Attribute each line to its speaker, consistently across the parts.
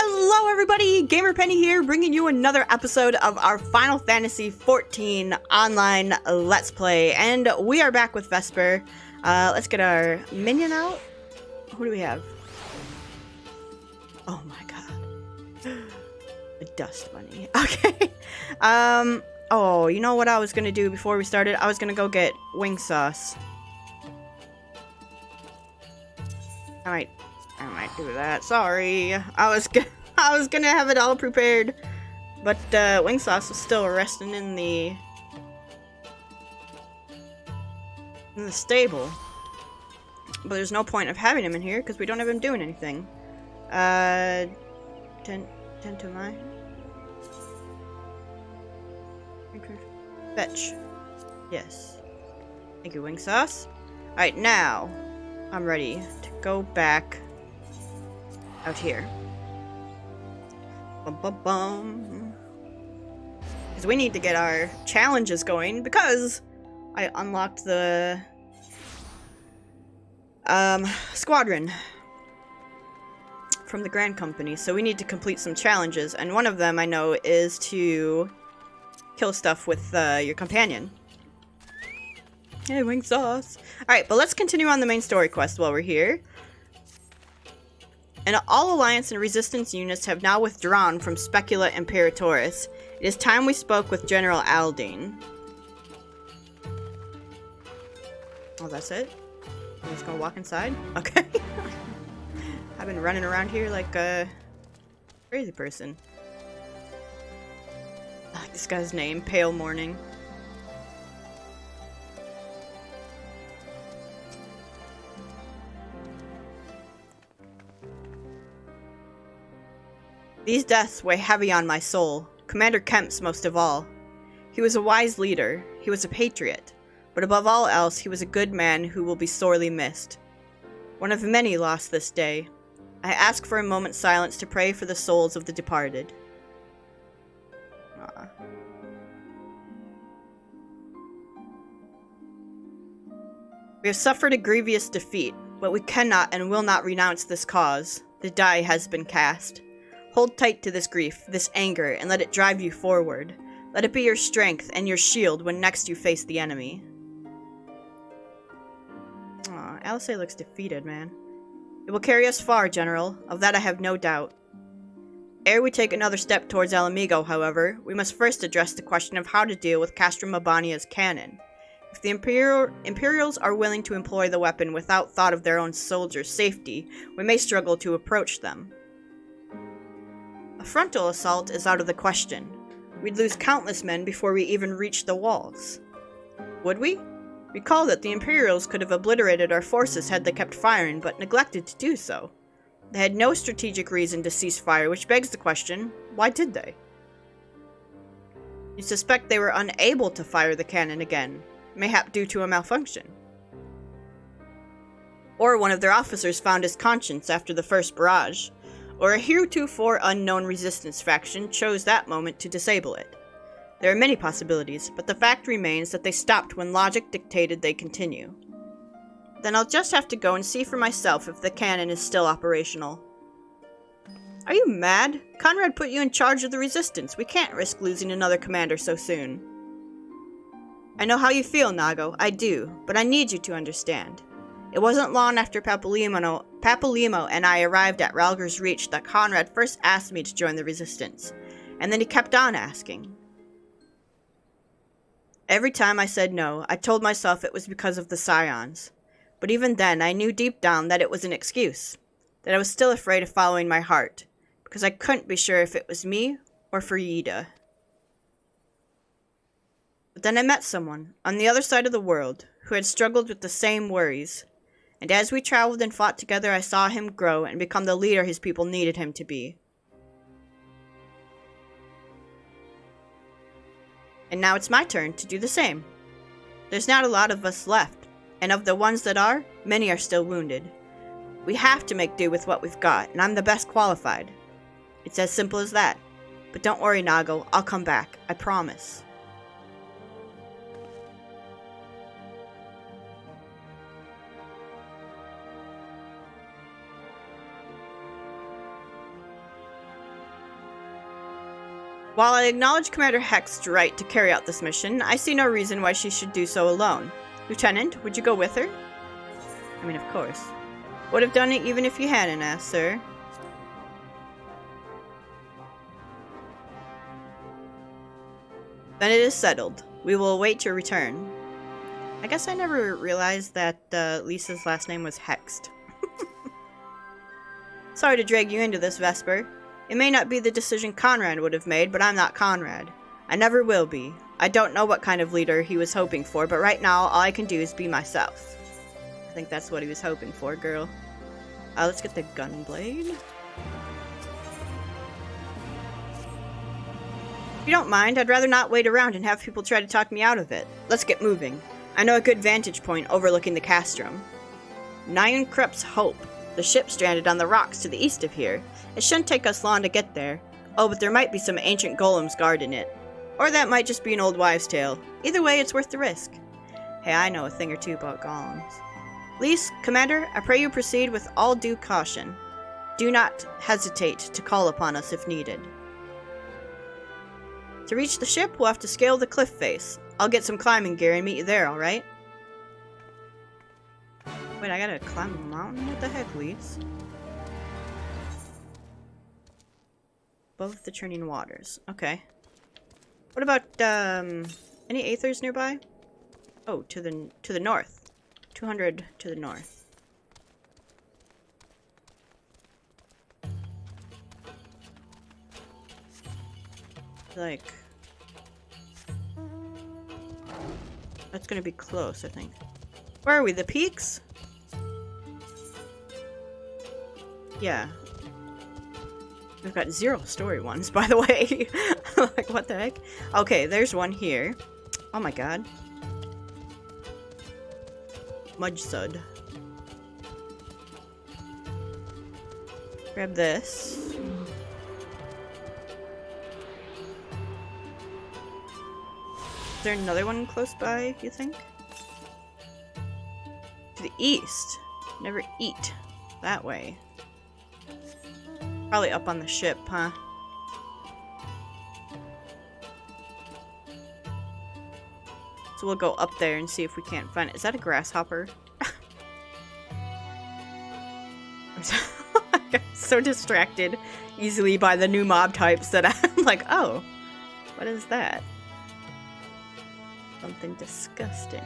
Speaker 1: Hello everybody, Gamer Penny here, bringing you another episode of our Final Fantasy XIV online Let's Play, and we are back with Vesper. Let's get our minion out. Who do we have? Oh my god. A dust bunny. Okay. Oh, you know what I was gonna do before we started? I was gonna go get wing sauce. I might do that. Sorry. I was gonna have it all prepared, but wing sauce was still resting in the stable. But there's no point of having him in here because we don't have him doing anything. Tend to mine. Fetch. Yes. Thank you, wing sauce. All right, now I'm ready to go back out here. Bum bum bum. Because we need to get our challenges going because I unlocked the squadron from the Grand Company, so we need to complete some challenges, and one of them I know is to kill stuff with your companion. Hey, wing sauce. Alright, but let's continue on the main story quest while we're here. And all Alliance and Resistance units have now withdrawn from Specula Imperatoris. It is time we spoke with General Aldine. Oh, that's it? I'm just gonna walk inside? Okay. I've been running around here like a crazy person. I like this guy's name, Pale Morning. These deaths weigh heavy on my soul, Commander Kemp's most of all. He was a wise leader, he was a patriot, but above all else he was a good man who will be sorely missed. One of many lost this day. I ask for a moment's silence to pray for the souls of the departed. Aww. We have suffered a grievous defeat, but we cannot and will not renounce this cause. The die has been cast. Hold tight to this grief, this anger, and let it drive you forward. Let it be your strength and your shield when next you face the enemy. Aw, Alice looks defeated, man. It will carry us far, General. Of that I have no doubt. Ere we take another step towards Alamigo, however, we must first address the question of how to deal with Castrum Mabania's cannon. If the Imperials are willing to employ the weapon without thought of their own soldiers' safety, we may struggle to approach them. A frontal assault is out of the question. We'd lose countless men before we even reached the walls. Would we? Recall that the Imperials could have obliterated our forces had they kept firing, but neglected to do so. They had no strategic reason to cease fire, which begs the question, why did they? You suspect they were unable to fire the cannon again, mayhap due to a malfunction. Or one of their officers found his conscience after the first barrage. Or a heretofore unknown resistance faction chose that moment to disable it. There are many possibilities, but the fact remains that they stopped when logic dictated they continue. Then I'll just have to go and see for myself if the cannon is still operational. Are you mad? Conrad put you in charge of the resistance. We can't risk losing another commander so soon. I know how you feel, Nago. I do, but I need you to understand. It wasn't long after Papalimo and I arrived at Ralger's Reach that Conrad first asked me to join the Resistance, and then he kept on asking. Every time I said no, I told myself it was because of the Scions, but even then I knew deep down that it was an excuse, that I was still afraid of following my heart, because I couldn't be sure if it was me or for Yida. But then I met someone, on the other side of the world, who had struggled with the same worries. And as we traveled and fought together, I saw him grow and become the leader his people needed him to be. And now it's my turn to do the same. There's not a lot of us left, and of the ones that are, many are still wounded. We have to make do with what we've got, and I'm the best qualified. It's as simple as that. But don't worry, Nago, I'll come back, I promise. While I acknowledge Commander Hex's right to carry out this mission, I see no reason why she should do so alone. Lieutenant, would you go with her? I mean, of course. Would have done it even if you hadn't asked, sir. Then it is settled. We will await your return. I guess I never realized that Lisa's last name was Hext. Sorry to drag you into this, Vesper. It may not be the decision Conrad would have made, but I'm not Conrad. I never will be. I don't know what kind of leader he was hoping for, but right now all I can do is be myself. I think that's what he was hoping for, girl. Let's get the gun blade. If you don't mind, I'd rather not wait around and have people try to talk me out of it. Let's get moving. I know a good vantage point overlooking the castrum. Nyan Krup's Hope. The ship stranded on the rocks to the east of here. It shouldn't take us long to get there. Oh, but there might be some ancient golems guarding it. Or that might just be an old wives' tale. Either way, it's worth the risk. Hey, I know a thing or two about golems. Lise, Commander, I pray you proceed with all due caution. Do not hesitate to call upon us if needed. To reach the ship, we'll have to scale the cliff face. I'll get some climbing gear and meet you there, alright? Wait, I gotta climb a mountain? What the heck, Lise? Above the churning waters. Okay. What about, any aethers nearby? Oh, to the north. 200 to the north. Like... That's gonna be close, I think. Where are we? The peaks? Yeah. We've got 0 story ones, by the way. Like, what the heck? Okay, there's one here. Oh my god. Muddsud. Grab this. Is there another one close by, you think? To the east. Never eat. That way. Probably up on the ship, huh? So we'll go up there and see if we can't find it. Is that a grasshopper? I got so distracted easily by the new mob types that I'm like, oh, what is that? Something disgusting.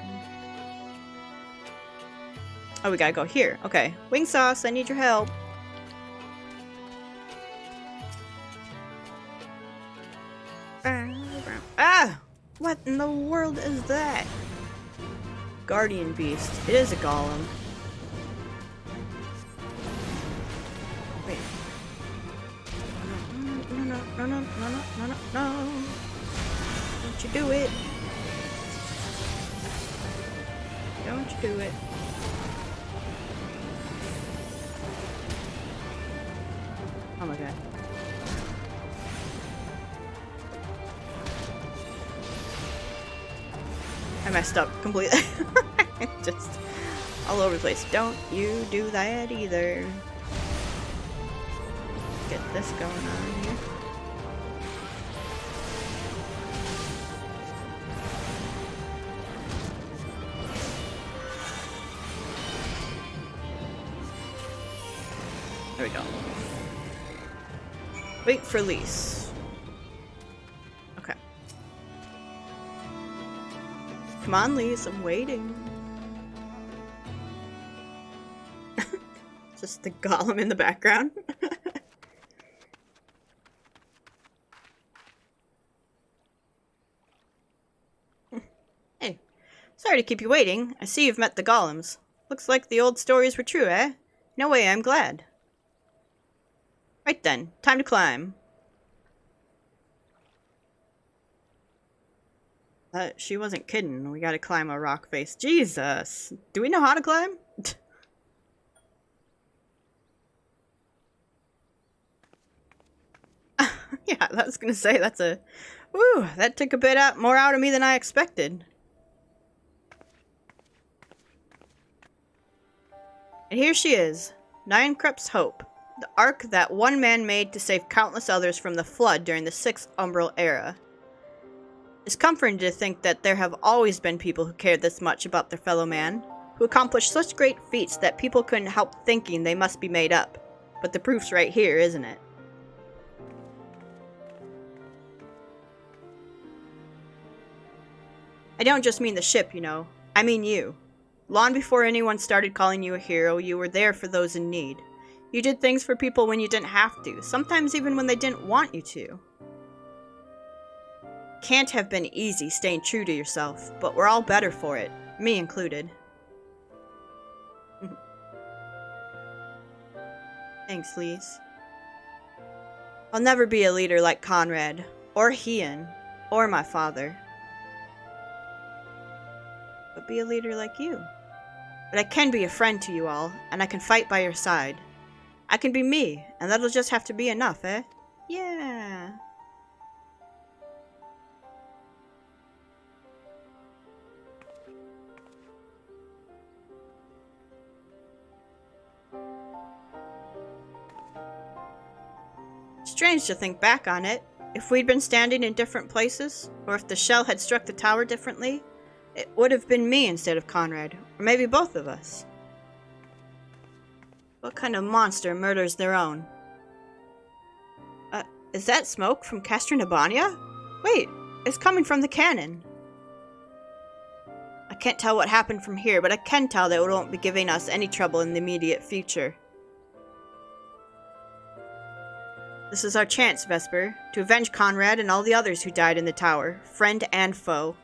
Speaker 1: Oh, we gotta go here. Okay. Wing sauce, I need your help. Ah! What in the world is that? Guardian beast. It is a golem. Wait. No. Don't you do it. Don't you do it. Oh my god. I messed up completely. Just all over the place. Don't you do that either. Get this going on here. There we go. Wait for Lise. Okay. Come on, Lise, I'm waiting. Just the golem in the background. Hey, sorry to keep you waiting. I see you've met the golems. Looks like the old stories were true, eh? No way, I'm glad. Right then, time to climb. She wasn't kidding. We gotta climb a rock face. Jesus! Do we know how to climb? Yeah, I was gonna say, that's a... Woo! That took a bit more out of me than I expected. And here she is. Nyan Krup's Hope. The ark that one man made to save countless others from the flood during the 6th Umbral era. It's comforting to think that there have always been people who cared this much about their fellow man, who accomplished such great feats that people couldn't help thinking they must be made up. But the proof's right here, isn't it? I don't just mean the ship, you know. I mean you. Long before anyone started calling you a hero, you were there for those in need. You did things for people when you didn't have to, sometimes even when they didn't want you to. Can't have been easy staying true to yourself, but we're all better for it, me included. Thanks, Lise. I'll never be a leader like Conrad, or Hian, or my father. But be a leader like you. But I can be a friend to you all, and I can fight by your side. I can be me, and that'll just have to be enough, eh? Yeah. Strange to think back on it. If we'd been standing in different places, or if the shell had struck the tower differently, it would have been me instead of Conrad, or maybe both of us. What kind of monster murders their own? Is that smoke from Castronabania? Wait, it's coming from the Canon. I can't tell what happened from here, but I can tell that it won't be giving us any trouble in the immediate future. This is our chance, Vesper, to avenge Conrad and all the others who died in the tower, friend and foe.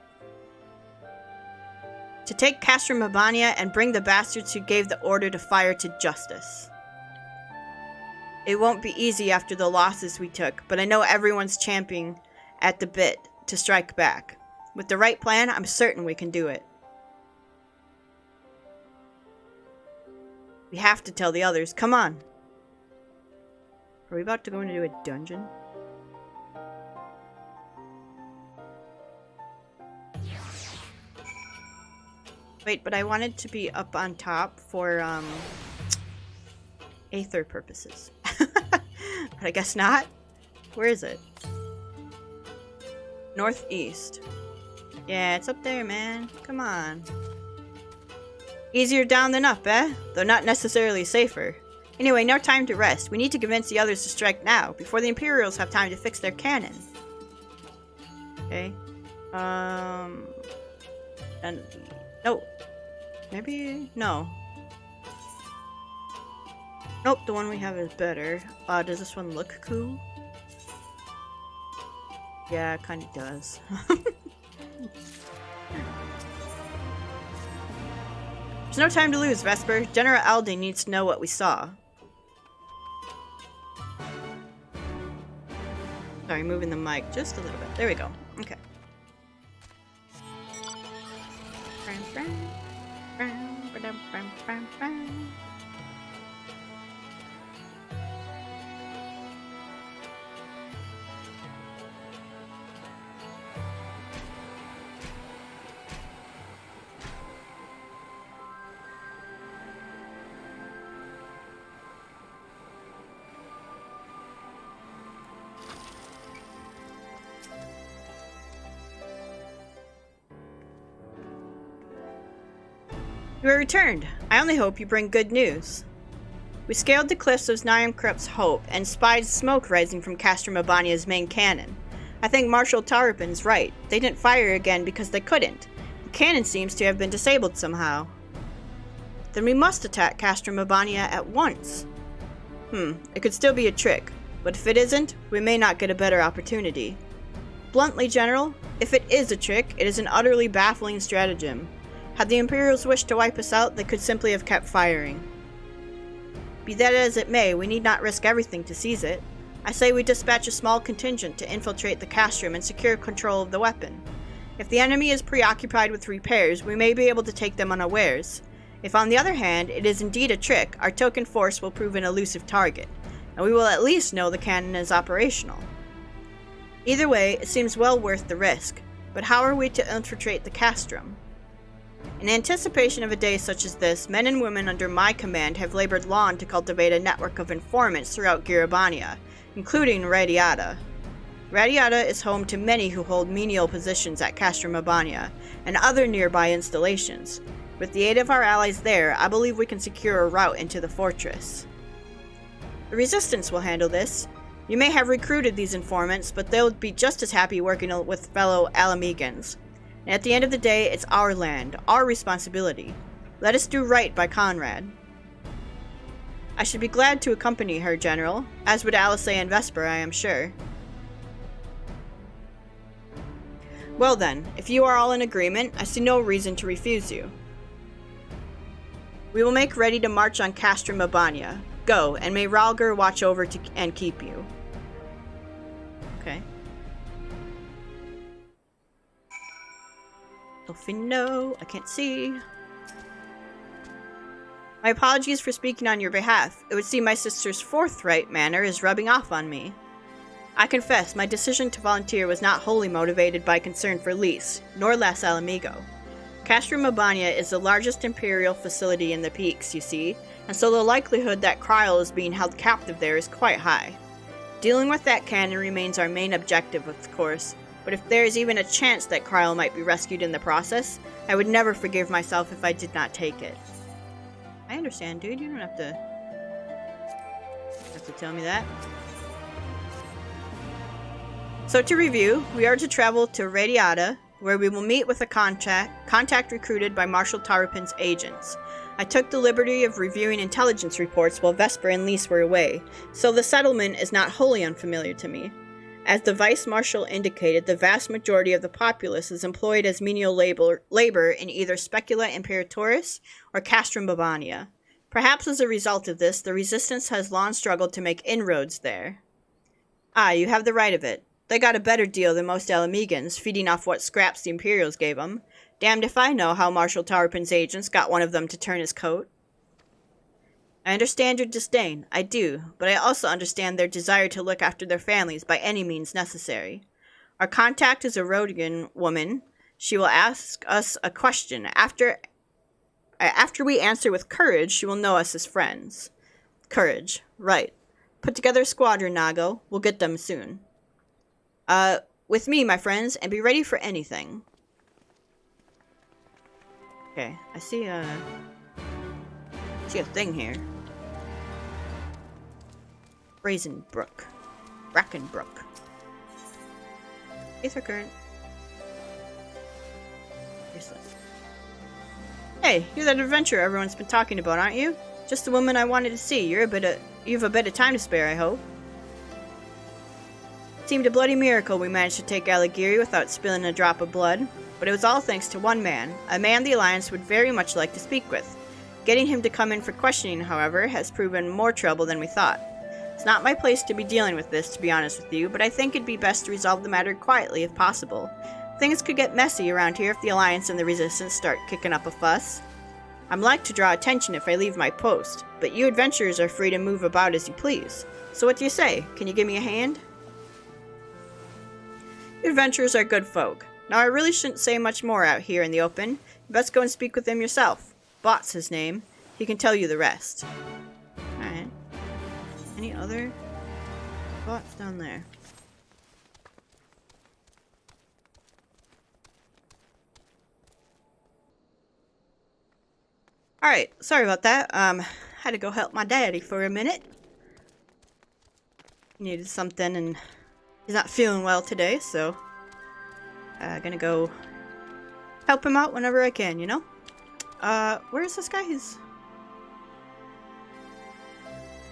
Speaker 1: To take Castronabania and bring the bastards who gave the order to fire to justice. It won't be easy after the losses we took, but I know everyone's champing at the bit to strike back. With the right plan, I'm certain we can do it. We have to tell the others. Come on. Are we about to go into a dungeon? Wait, but I wanted to be up on top for, Aether purposes. But I guess not. Where is it? Northeast. Yeah, it's up there, man. Come on. Easier down than up, eh? Though not necessarily safer. Anyway, no time to rest. We need to convince the others to strike now, before the Imperials have time to fix their cannon. Okay. And... no. Maybe... no. Nope, the one we have is better. Does this one look cool? Yeah, it kinda does. There's no time to lose, Vesper. General Aldi needs to know what we saw. Sorry, moving the mic just a little bit. There we go. Okay. You are returned. I only hope you bring good news. We scaled the cliffs of Nyamkrup's Hope and spied smoke rising from Castronabania's main cannon. I think Marshal Tarpin's right. They didn't fire again because they couldn't. The cannon seems to have been disabled somehow. Then we must attack Castronabania at once. It could still be a trick, but if it isn't, we may not get a better opportunity. Bluntly, General, if it is a trick, it is an utterly baffling stratagem. Had the Imperials wished to wipe us out, they could simply have kept firing. Be that as it may, we need not risk everything to seize it. I say we dispatch a small contingent to infiltrate the castrum and secure control of the weapon. If the enemy is preoccupied with repairs, we may be able to take them unawares. If on the other hand, it is indeed a trick, our token force will prove an elusive target, and we will at least know the cannon is operational. Either way, it seems well worth the risk, but how are we to infiltrate the castrum? In anticipation of a day such as this, men and women under my command have labored long to cultivate a network of informants throughout Girabania, including Radiata. Radiata is home to many who hold menial positions at Castrum Abania and other nearby installations. With the aid of our allies there, I believe we can secure a route into the fortress. The Resistance will handle this. You may have recruited these informants, but they'll be just as happy working with fellow Alamegans. And at the end of the day, it's our land, our responsibility. Let us do right by Conrad. I should be glad to accompany her, General, as would Alice and Vesper, I am sure. Well then, if you are all in agreement, I see no reason to refuse you. We will make ready to march on Castrum Abania. Go, and may Ralger watch over and keep you. Okay. No, I can't see. My apologies for speaking on your behalf. It would seem my sister's forthright manner is rubbing off on me. I confess, my decision to volunteer was not wholly motivated by concern for Lys, nor Las Alamigo. Castrum Abania is the largest Imperial facility in the Peaks, you see, and so the likelihood that Kryl is being held captive there is quite high. Dealing with that Canon remains our main objective, of course, but if there is even a chance that Kryl might be rescued in the process, I would never forgive myself if I did not take it. I understand, dude. You don't have to tell me that. So to review, we are to travel to Radiata, where we will meet with a contact recruited by Marshal Tarapin's agents. I took the liberty of reviewing intelligence reports while Vesper and Lys were away, so the settlement is not wholly unfamiliar to me. As the Vice Marshal indicated, the vast majority of the populace is employed as menial labor in either Specula Imperatoris or Castrum Abania. Perhaps as a result of this, the Resistance has long struggled to make inroads there. Ah, you have the right of it. They got a better deal than most Alamegans, feeding off what scraps the Imperials gave them. Damned if I know how Marshal Tarapin's agents got one of them to turn his coat. I understand your disdain, I do, but I also understand their desire to look after their families by any means necessary. Our contact is a Rodigan woman. She will ask us a question. After we answer with courage, she will know us as friends. Courage, right. Put together a squadron, Nago. We'll get them soon. With me, my friends, and be ready for anything. Okay, I see a thing here. Brazenbrook. Brackenbrook. Aether current. Hey, you're that adventurer everyone's been talking about, aren't you? Just the woman I wanted to see. You've a bit of time to spare, I hope. It seemed a bloody miracle we managed to take Aligiri without spilling a drop of blood, but it was all thanks to one man, a man the Alliance would very much like to speak with. Getting him to come in for questioning, however, has proven more trouble than we thought. It's not my place to be dealing with this, to be honest with you, but I think it'd be best to resolve the matter quietly if possible. Things could get messy around here if the Alliance and the Resistance start kicking up a fuss. I'm like to draw attention if I leave my post, but you adventurers are free to move about as you please. So what do you say? Can you give me a hand? You adventurers are good folk. Now I really shouldn't say much more out here in the open. You best go and speak with him yourself. Bot's his name. He can tell you the rest. Alright. Any other bots down there? Alright, sorry about that. Had to go help my daddy for a minute. He needed something and he's not feeling well today, so gonna go help him out whenever I can, you know? Where is this guy? He's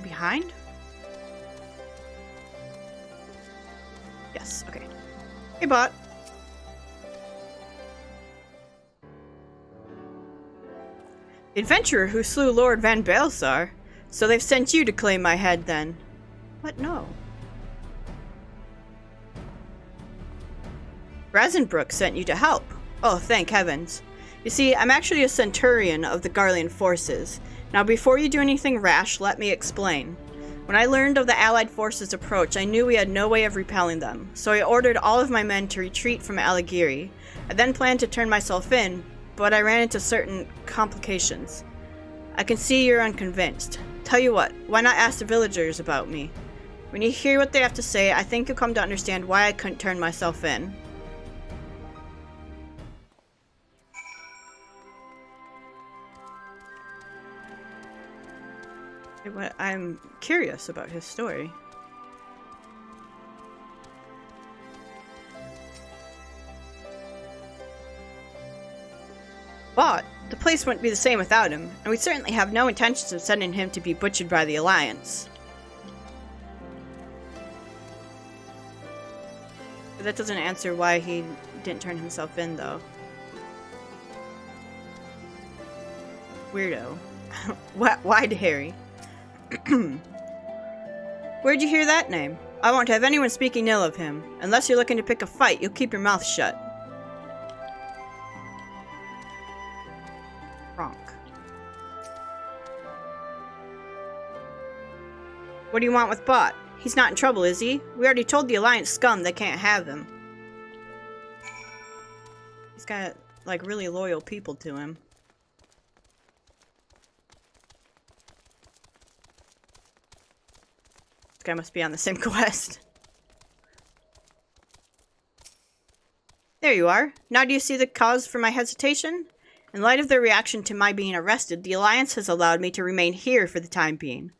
Speaker 1: behind? Yes, okay. Hey, bot. The adventurer who slew Lord Van Balsar. So they've sent you to claim my head, then. What? No. Brazenbrook sent you to help. Oh, thank heavens. You see, I'm actually a centurion of the Garlean forces. Now, before you do anything rash, let me explain. When I learned of the Allied forces' approach, I knew we had no way of repelling them, so I ordered all of my men to retreat from Aligiri. I then planned to turn myself in, but I ran into certain complications. I can see you're unconvinced. Tell you what, why not ask the villagers about me? When you hear what they have to say, I think you'll come to understand why I couldn't turn myself in. I'm curious about his story. But the place wouldn't be the same without him, and we certainly have no intentions of sending him to be butchered by the Alliance. But that doesn't answer why he didn't turn himself in, though. Weirdo. Why'd Harry? Where'd you hear that name? I won't have anyone speaking ill of him. Unless you're looking to pick a fight, you'll keep your mouth shut. Wrong. What do you want with Bot? He's not in trouble, is he? We already told the Alliance scum they can't have him. He's got, like, really loyal people to him. This guy must be on the same quest. There you are. Now do you see the cause for my hesitation? In light of their reaction to my being arrested, the Alliance has allowed me to remain here for the time being.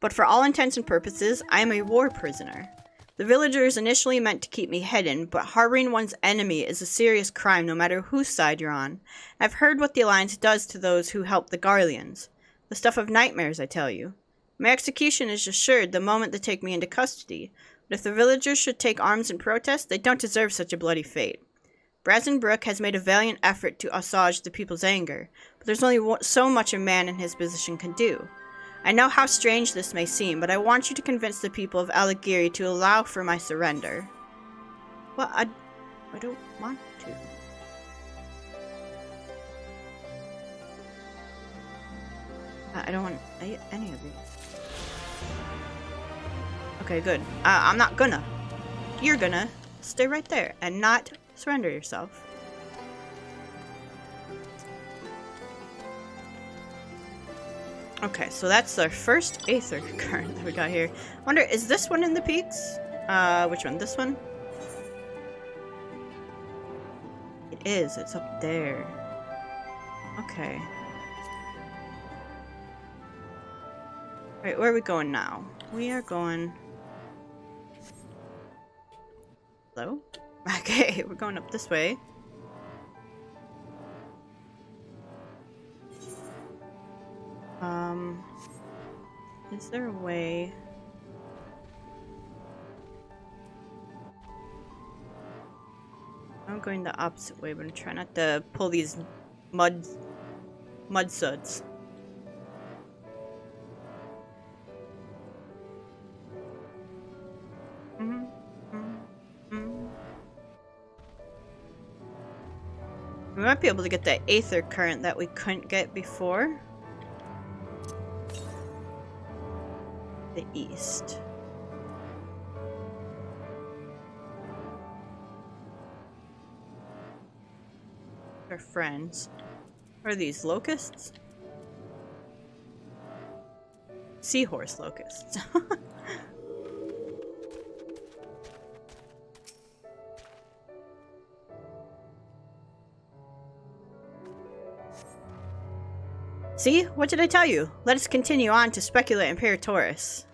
Speaker 1: But for all intents and purposes, I am a war prisoner. The villagers initially meant to keep me hidden, but harboring one's enemy is a serious crime no matter whose side you're on. I've heard what the Alliance does to those who help the Garleans. The stuff of nightmares, I tell you. My execution is assured the moment they take me into custody, but if the villagers should take arms in protest, they don't deserve such a bloody fate. Brazenbrook has made a valiant effort to assuage the people's anger, but there's only so much a man in his position can do. I know how strange this may seem, but I want you to convince the people of Aligiri to allow for my surrender. Well, I don't want to. I don't want any of these. Okay, good. I'm not gonna. You're gonna stay right there and not surrender yourself. Okay, so that's our first Aether current that we got here. Wonder, is this one in the peaks? Which one? This one? It is. It's up there. Okay. Alright, where are we going now? We are going... Hello? Okay, we're going up this way. Is there a way? I'm going the opposite way, but I'm trying not to pull these mud suds. We might be able to get that Aether current that we couldn't get before. The east. Our friends. Are these locusts? Seahorse locusts. See? What did I tell you? Let us continue on to Specula Imperatoris.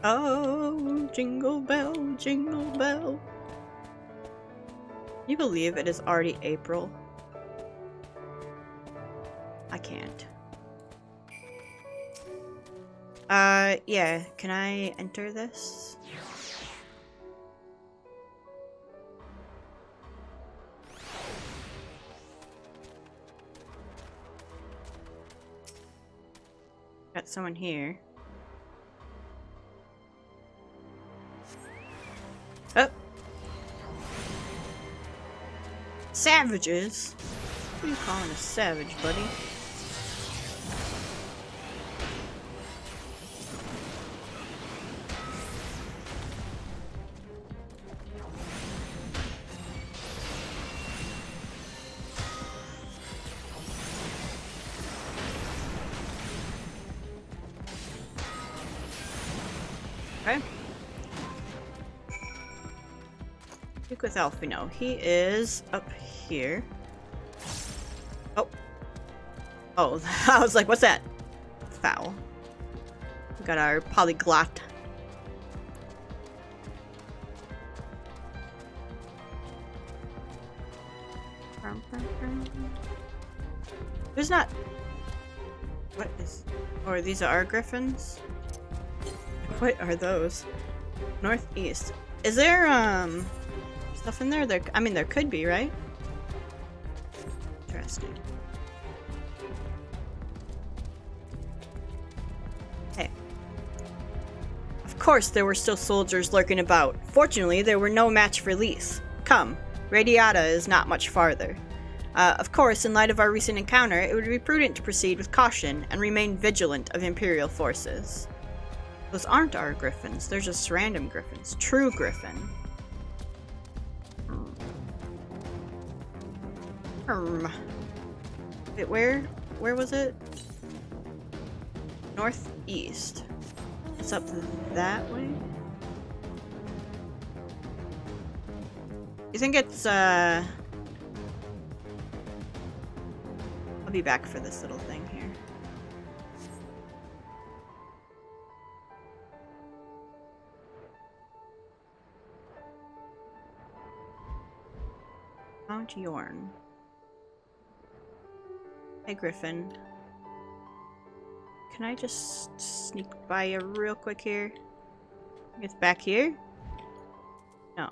Speaker 1: Oh, jingle bell, jingle bell. Can you believe it is already April? I can't. Yeah. Can I enter this? Got someone here. Oh! Savages? What are you calling a savage, buddy? Okay. Speak with Alfino. He is up here. Oh. Oh, I was like, what's that? Foul. We got our polyglot. There's not... What is... Or these are our griffins? What are those? Northeast. Is there, stuff in there? I mean, there could be, right? Interesting. Hey. Of course there were still soldiers lurking about. Fortunately, there were no match for Lise. Come. Radiata is not much farther. Of course, in light of our recent encounter, it would be prudent to proceed with caution and remain vigilant of Imperial forces. Those aren't our griffins, they're just random griffins. True griffin. Wait, where was it? Northeast. It's up that way? You think it's, I'll be back for this little thing here. Mount Yorn. Hey, Griffin. Can I just sneak by you real quick here? It's back here? No.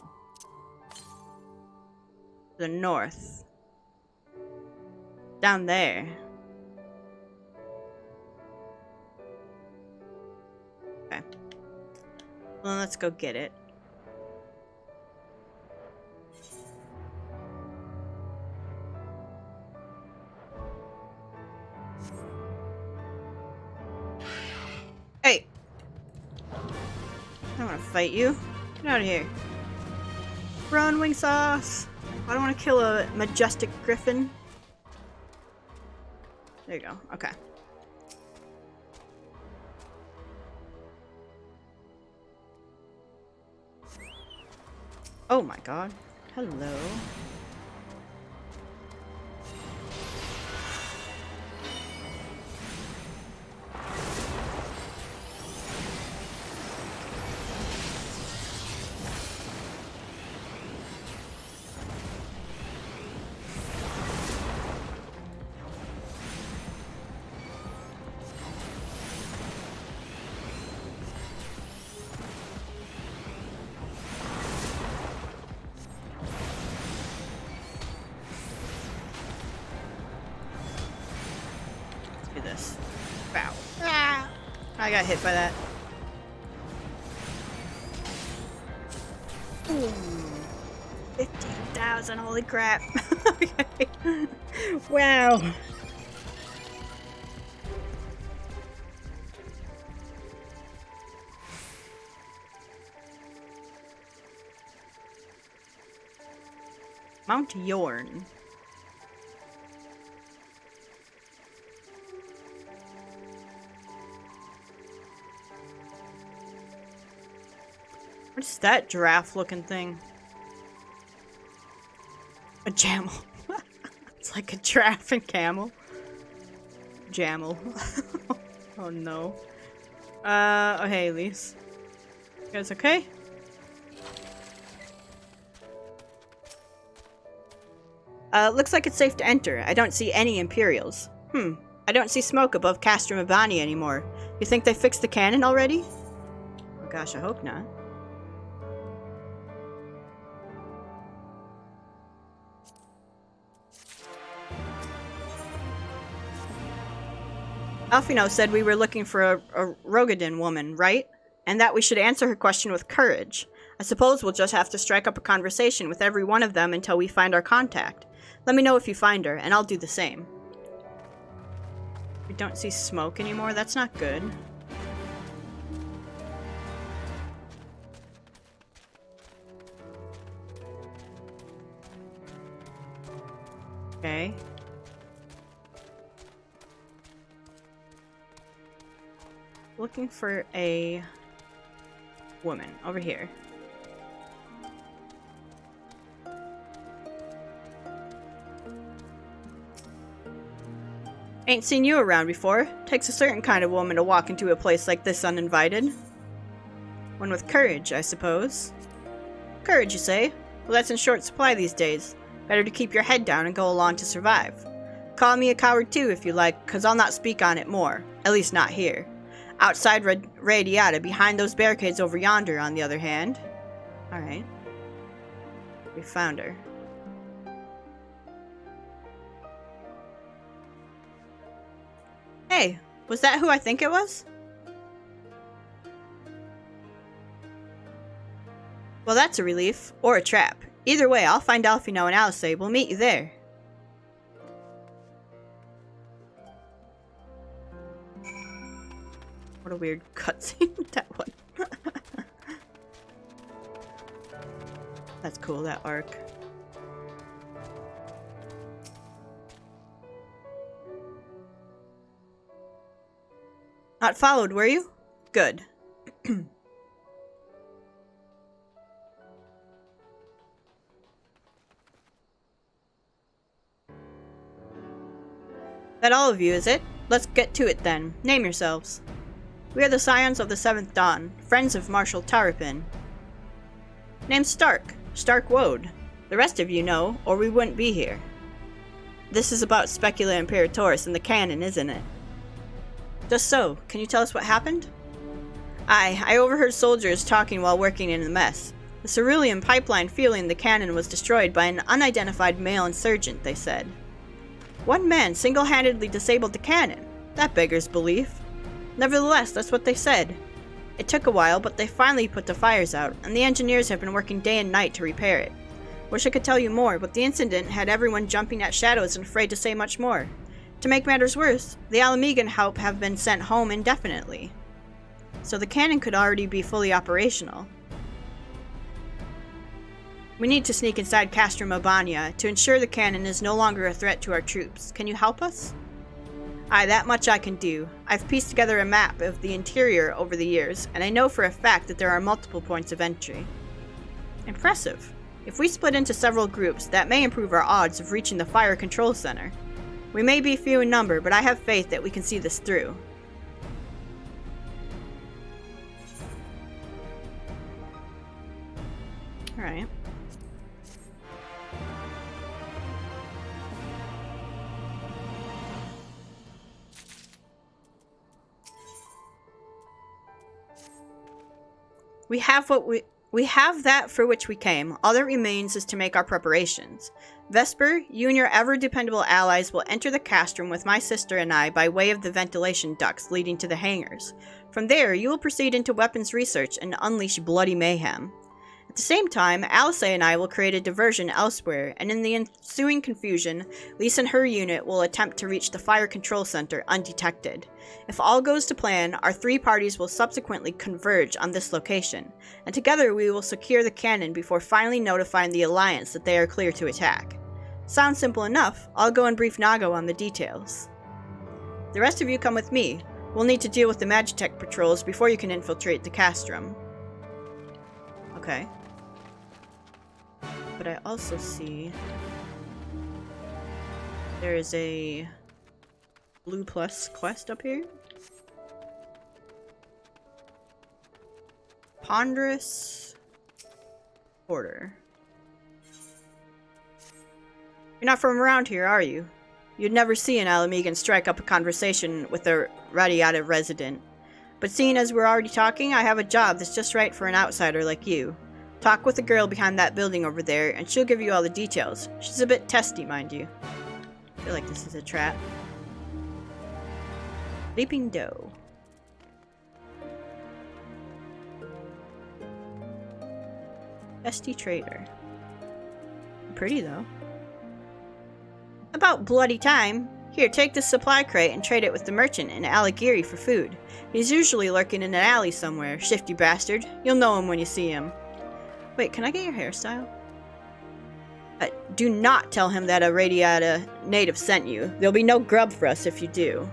Speaker 1: The north. Down there. Okay. Well, let's go get it. Hey! I don't want to fight you. Get out of here. Run, wing sauce! I don't want to kill a majestic griffin. There you go. Okay. Oh my god. Hello. This. Wow. Ah! I got hit by that. Ooh. 15,000, holy crap. Okay. Wow. Mount Yorn. What's that giraffe-looking thing? A jamel. It's like a giraffe and camel. Jamel. Oh no. Oh hey, Elise. You guys okay? Looks like it's safe to enter. I don't see any Imperials. I don't see smoke above Castro Mabani anymore. You think they fixed the cannon already? Oh gosh, I hope not. Alfino said we were looking for a Rogadin woman, right? And that we should answer her question with courage. I suppose we'll just have to strike up a conversation with every one of them until we find our contact. Let me know if you find her, and I'll do the same. We don't see smoke anymore? That's not good. Okay. Looking for a woman. Over here. Ain't seen you around before. Takes a certain kind of woman to walk into a place like this uninvited. One with courage, I suppose. Courage, you say? Well, that's in short supply these days. Better to keep your head down and go along to survive. Call me a coward too, if you like, cause I'll not speak on it more. At least not here. Outside Radiata, behind those barricades over yonder, on the other hand. Alright. We found her. Hey, was that who I think it was? Well, that's a relief. Or a trap. Either way, I'll find Alfino and Alice. We'll meet you there. What a weird cutscene with that one. That's cool, that arc. Not followed, were you? Good. That all of you, is it? Let's get to it then. Name yourselves. We are the Scions of the Seventh Dawn, friends of Marshal Tarapin. Name's Stark. Stark Woad. The rest of you know, or we wouldn't be here. This is about Specula Imperatoris and the Canon, isn't it? Just so. Can you tell us what happened? I overheard soldiers talking while working in the mess. The cerulean pipeline fueling the Canon was destroyed by an unidentified male insurgent, they said. One man single-handedly disabled the Canon. That beggars belief. Nevertheless, that's what they said. It took a while, but they finally put the fires out, and the engineers have been working day and night to repair it. Wish I could tell you more, but the incident had everyone jumping at shadows and afraid to say much more. To make matters worse, the Alamegan help have been sent home indefinitely. So the Canon could already be fully operational. We need to sneak inside Castrum Albania to ensure the Canon is no longer a threat to our troops. Can you help us? Aye, that much I can do. I've pieced together a map of the interior over the years, and I know for a fact that there are multiple points of entry. Impressive. If we split into several groups, that may improve our odds of reaching the fire control center. We may be few in number, but I have faith that we can see this through. Alright. We have that for which we came. All that remains is to make our preparations. Vesper, you and your ever-dependable allies will enter the castrum with my sister and I by way of the ventilation ducts leading to the hangars. From there, you will proceed into weapons research and unleash bloody mayhem. At the same time, Alice and I will create a diversion elsewhere, and in the ensuing confusion, Lisa and her unit will attempt to reach the fire control center undetected. If all goes to plan, our three parties will subsequently converge on this location, and together we will secure the Canon before finally notifying the Alliance that they are clear to attack. Sounds simple enough. I'll go and brief Nago on the details. The rest of you come with me. We'll need to deal with the Magitech patrols before you can infiltrate the castrum. Okay. But I also see there is a Blue Plus quest up here. Ponderous Porter. You're not from around here, are you? You'd never see an Alamegan strike up a conversation with a Radiata resident. But seeing as we're already talking, I have a job that's just right for an outsider like you. Talk with the girl behind that building over there, and she'll give you all the details. She's a bit testy, mind you. I feel like this is a trap. Leaping Doe. Bestie Trader. Pretty, though. About bloody time. Here, take this supply crate and trade it with the merchant in Aligiri for food. He's usually lurking in an alley somewhere, shifty bastard. You'll know him when you see him. Wait, can I get your hairstyle? Do not tell him that a Radiata native sent you. There'll be no grub for us if you do.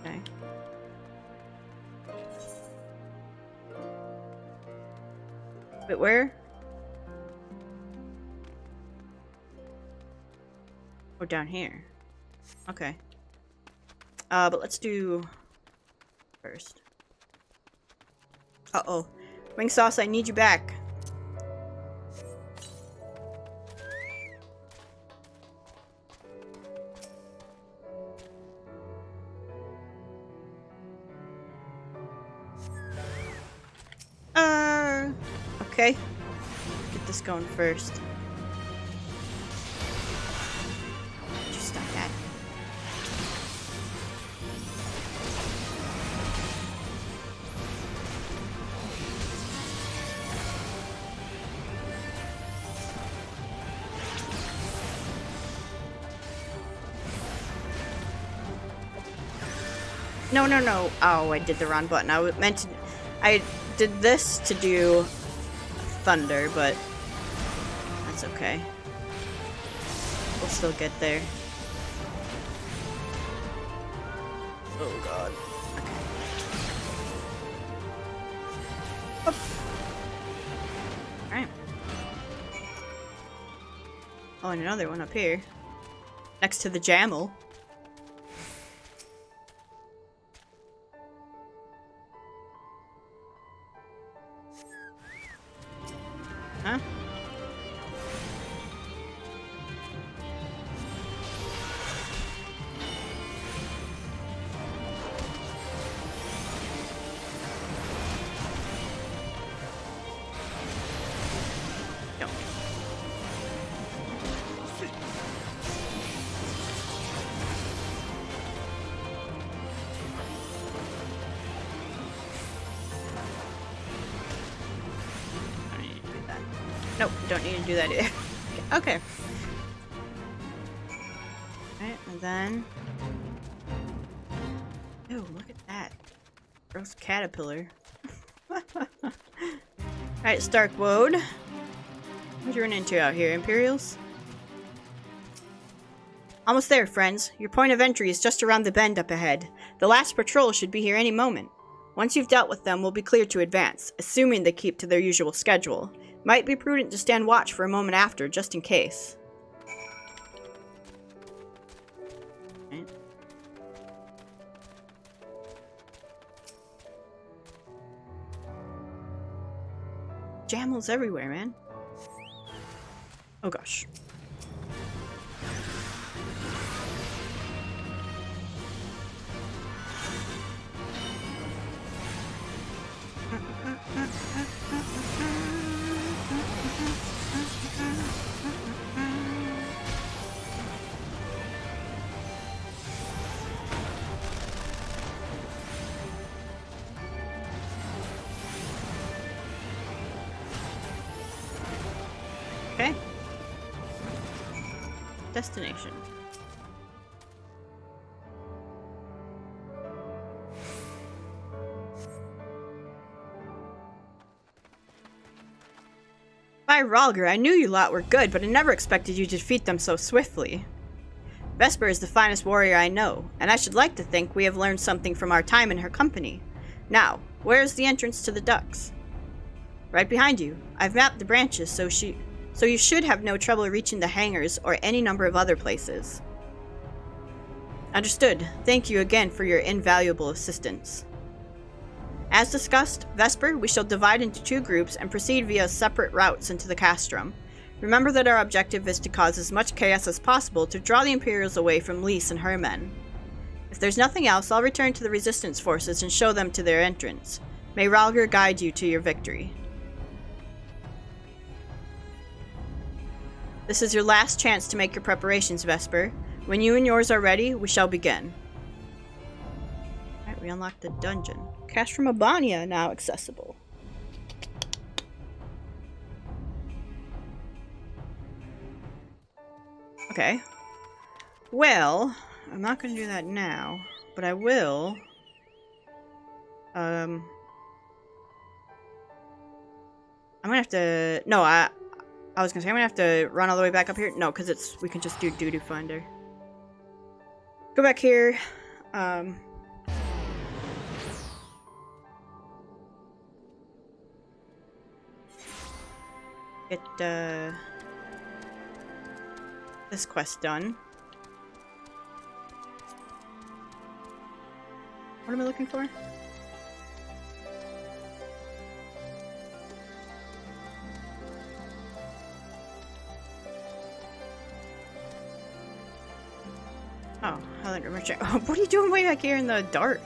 Speaker 1: Okay. Wait, where? Oh, down here. Okay. But let's do first. Uh-oh. Wing Sauce, I need you back. Okay. Get this going first. Just stop that. No, no, no. Oh, I did the wrong button. I meant to... I did this to do thunder, but that's okay. We'll still get there. Oh god. Okay. Alright. Oh, and another one up here. Next to the Jamel. Huh? No. Nope, don't need to do that either. Okay. Alright, and then... Ew, look at that. Gross caterpillar. Alright, Stark Woad. What you run into out here, Imperials? Almost there, friends. Your point of entry is just around the bend up ahead. The last patrol should be here any moment. Once you've dealt with them, we'll be clear to advance, assuming they keep to their usual schedule. Might be prudent to stand watch for a moment after, just in case. Right. Jamels everywhere, man. Oh gosh. Okay. Destination. By Ralger, I knew you lot were good, but I never expected you to defeat them so swiftly. Vesper is the finest warrior I know, and I should like to think we have learned something from our time in her company. Now, where is the entrance to the ducks? Right behind you. I've mapped the branches, so you should have no trouble reaching the hangars or any number of other places. Understood. Thank you again for your invaluable assistance. As discussed, Vesper, we shall divide into 2 groups and proceed via separate routes into the Castrum. Remember that our objective is to cause as much chaos as possible to draw the Imperials away from Lys and her men. If there's nothing else, I'll return to the Resistance forces and show them to their entrance. May Ralger guide you to your victory. This is your last chance to make your preparations, Vesper. When you and yours are ready, we shall begin. Alright, we unlocked the dungeon. Castrum Abania now accessible. Okay. Well, I'm not going to do that now, but I will. I'm going to have to... No, I was going to say I'm going to have to run all the way back up here. No, because we can just do Doo-Doo Finder. Go back here. Get this quest done. What am I looking for? Oh, Highlander Merchant. Oh, what are you doing way back here in the dark?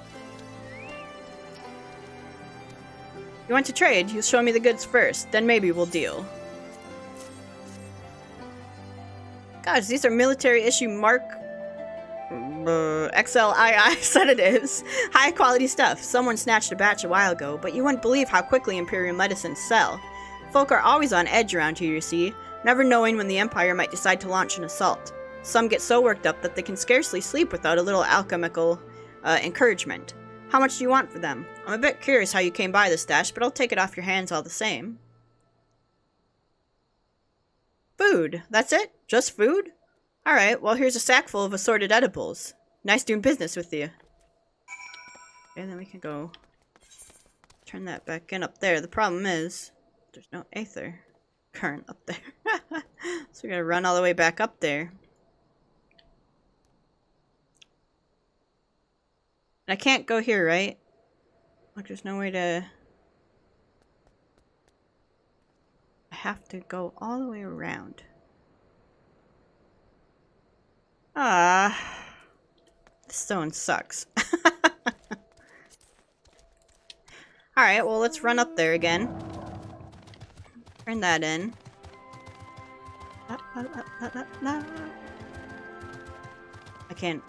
Speaker 1: You want to trade? You'll show me the goods first, then maybe we'll deal. Gosh, these are military-issue Mark XLII sedatives. High-quality stuff. Someone snatched a batch a while ago, but you wouldn't believe how quickly Imperial medicines sell. Folk are always on edge around here, you see, never knowing when the Empire might decide to launch an assault. Some get so worked up that they can scarcely sleep without a little alchemical encouragement. How much do you want for them? I'm a bit curious how you came by the stash, but I'll take it off your hands all the same. Food. That's it? Just food? Alright, well here's a sack full of assorted edibles. Nice doing business with you. And then we can go turn that back in up there. The problem is, there's no aether current up there. So we gotta run all the way back up there. And I can't go here, right? Like, there's no way to... I have to go all the way around. Ah. This zone sucks. Alright, well, let's run up there again. Turn that in. I can't...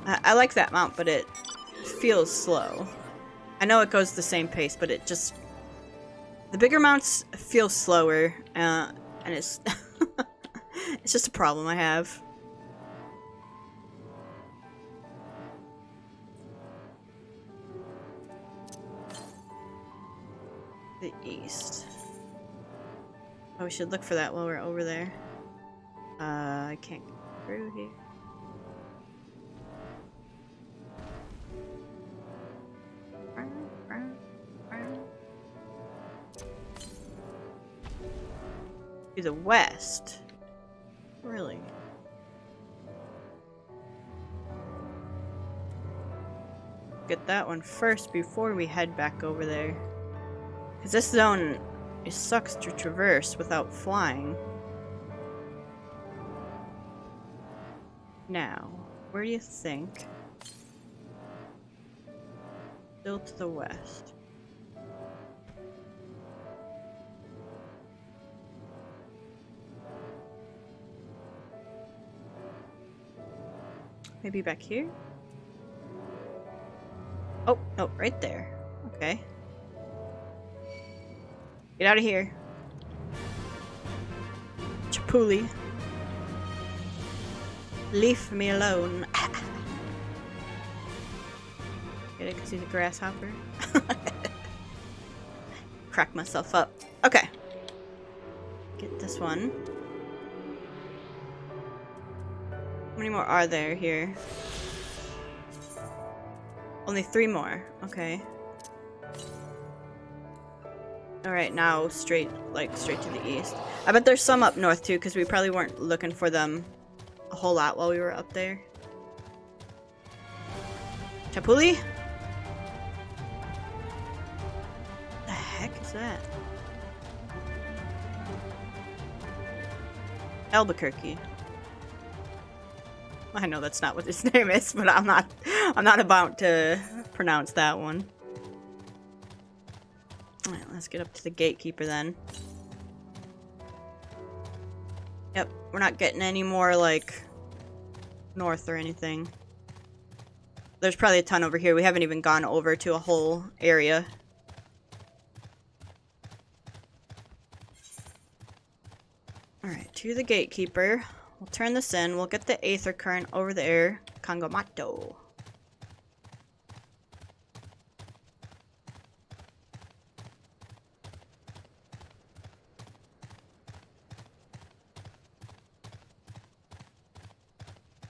Speaker 1: I like that mount, but it feels slow. I know it goes the same pace, but it just... The bigger mounts feel slower, and it's... it's just a problem I have. The east. Oh, we should look for that while we're over there. I can't get through here. To the west. Really? Get that one first before we head back over there. Because this zone, it sucks to traverse without flying. Now, where do you think? Still to the west. Maybe back here? Oh, no, right there. Okay. Get out of here. Chapuli. Leave me alone. Get it because he's a grasshopper? Crack myself up. Okay. Get this one. How many more are there here? Only 3 more. Okay. Alright, now straight to the east. I bet there's some up north too, because we probably weren't looking for them a whole lot while we were up there. Chapuli? What the heck is that? Albuquerque. I know that's not what his name is, but I'm not about to pronounce that one. Alright, let's get up to the gatekeeper then. Yep, we're not getting any more, like, north or anything. There's probably a ton over here. We haven't even gone over to a whole area. Alright, to the gatekeeper. We'll turn this in. We'll get the aether current over there. Kangamato.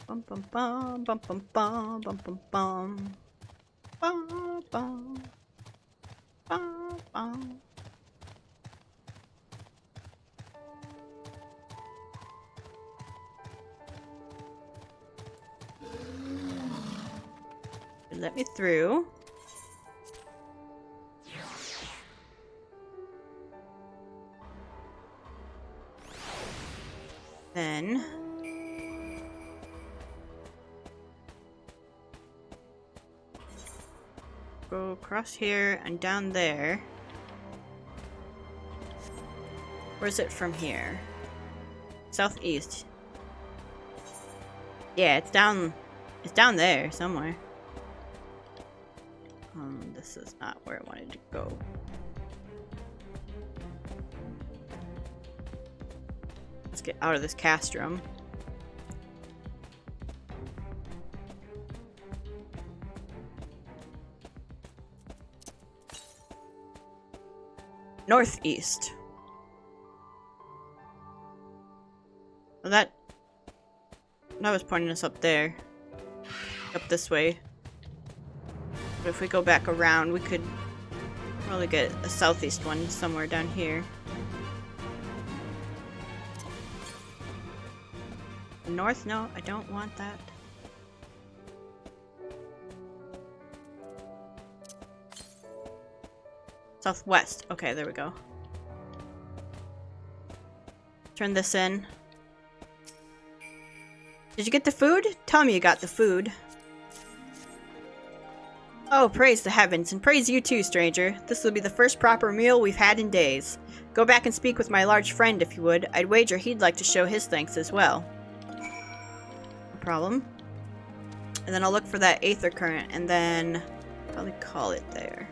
Speaker 1: Bum bum bum bum bum bum bum bum bum bum bum bum bum. Let me through. Then go across here and down there. Where's it from here? Southeast. Yeah, it's down there somewhere. This is not where I wanted to go. Let's get out of this castrum. Northeast. Well, that was pointing us up there. Up this way. But if we go back around, we could probably get a southeast one somewhere down here. North? No, I don't want that. Southwest. Okay, there we go. Turn this in. Did you get the food? Tell me you got the food. Oh, praise the heavens, and praise you too, stranger. This will be the first proper meal we've had in days. Go back and speak with my large friend if you would. I'd wager he'd like to show his thanks as well. No problem. And then I'll look for that aether current, and then probably call it there.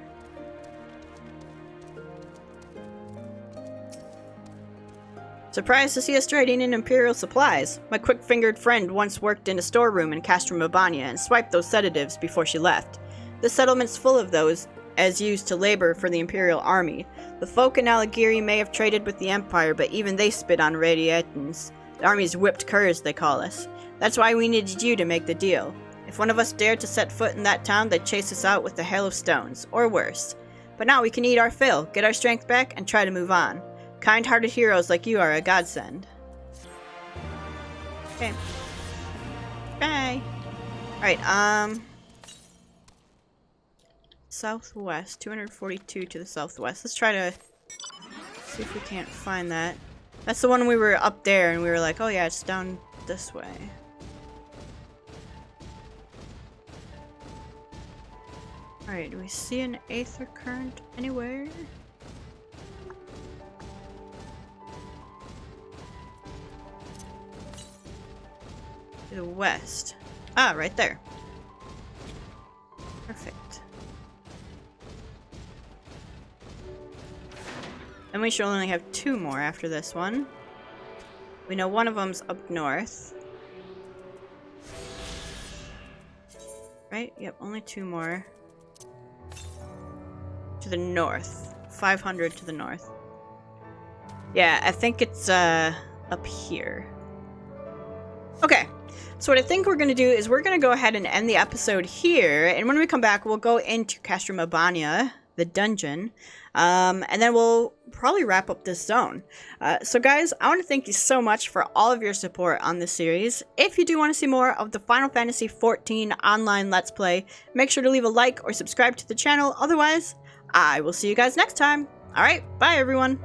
Speaker 1: Surprised to see us trading in Imperial supplies. My quick-fingered friend once worked in a storeroom in Castrum Mabania and swiped those sedatives before she left. The settlement's full of those, as used to labor for the Imperial army. The folk in Alagiri may have traded with the Empire, but even they spit on Radiatans. The army's whipped curs, they call us. That's why we needed you to make the deal. If one of us dared to set foot in that town, they'd chase us out with a hail of stones, or worse. But now we can eat our fill, get our strength back, and try to move on. Kind-hearted heroes like you are a godsend. Okay. Bye. Alright, southwest. 242 to the southwest. Let's try to see if we can't find that. That's the one we were up there and we were like, oh yeah, it's down this way. Alright, do we see an aether current anywhere? To the west. Ah, right there. Perfect. And we should only have 2 more after this one. We know one of them's up north. Right? Yep, only 2 more. To the north. 500 to the north. Yeah, I think it's up here. Okay. So what I think we're going to do is we're going to go ahead and end the episode here, and when we come back, we'll go into Castrum Mabania, the dungeon, and then we'll probably wrap up this zone. So guys, I want to thank you so much for all of your support on this series. If you do want to see more of the Final Fantasy XIV online Let's Play, make sure to leave a like or subscribe to the channel. Otherwise, I will see you guys next time. Alright, bye everyone!